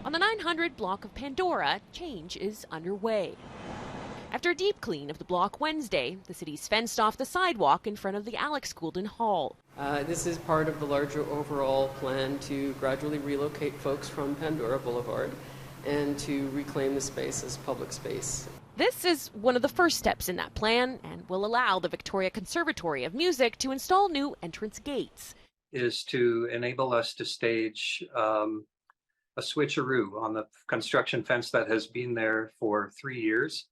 On the 900 block of Pandora, change is underway. After a deep clean of the block Wednesday, the city's fenced off the sidewalk in front of the Alix Goolden Hall. This is part of the larger overall plan to gradually relocate folks from Pandora Boulevard and to reclaim the space as public space. This is one of the first steps in that plan and will allow the Victoria Conservatory of Music to install new entrance gates. Is to enable us to stage a switcheroo on the construction fence that has been there for 3 years.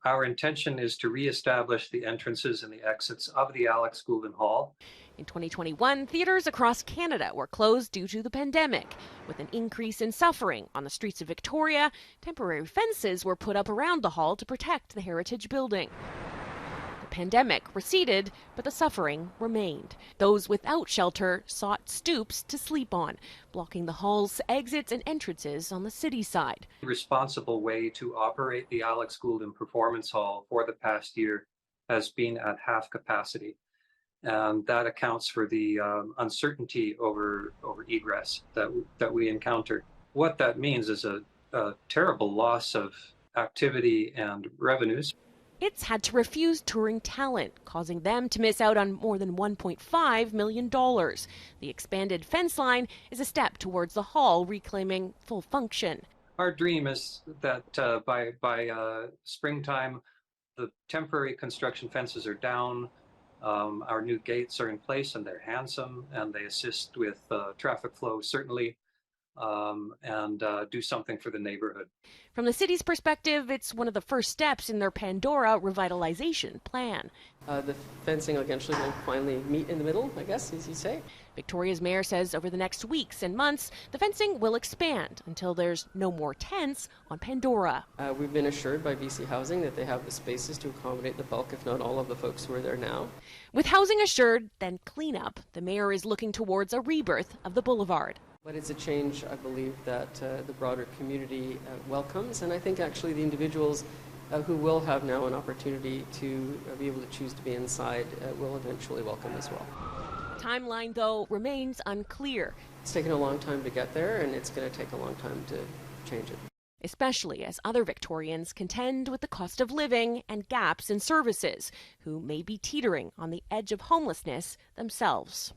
Our intention is to reestablish the entrances and the exits of the Alix Goolden Hall. In 2021, theaters across Canada were closed due to the pandemic. With an increase in suffering on the streets of Victoria, temporary fences were put up around the hall to protect the heritage building. The pandemic receded, but the suffering remained. Those without shelter sought stoops to sleep on, blocking the hall's exits and entrances on the city side. The responsible way to operate the Alix Goolden Performance Hall for the past year has been at half capacity. And that accounts for the uncertainty over egress that we encounter. What that means is a terrible loss of activity and revenues. It's had to refuse touring talent, causing them to miss out on more than $1.5 million. The expanded fence line is a step towards the hall reclaiming full function. Our dream is that by springtime, the temporary construction fences are down, our new gates are in place and they're handsome and they assist with traffic flow, certainly. And do something for the neighborhood. From the city's perspective, it's one of the first steps in their Pandora revitalization plan. The fencing eventually will finally meet in the middle, I guess, as you say. Victoria's mayor says over the next weeks and months, the fencing will expand until there's no more tents on Pandora. We've been assured by BC Housing that they have the spaces to accommodate the bulk, if not all, of the folks who are there now. With housing assured, then cleanup, the mayor is looking towards a rebirth of the boulevard. But it's a change, I believe, that the broader community welcomes, and I think actually the individuals who will have now an opportunity to be able to choose to be inside will eventually welcome as well. Timeline, though, remains unclear. It's taken a long time to get there, and it's going to take a long time to change it. Especially as other Victorians contend with the cost of living and gaps in services, who may be teetering on the edge of homelessness themselves.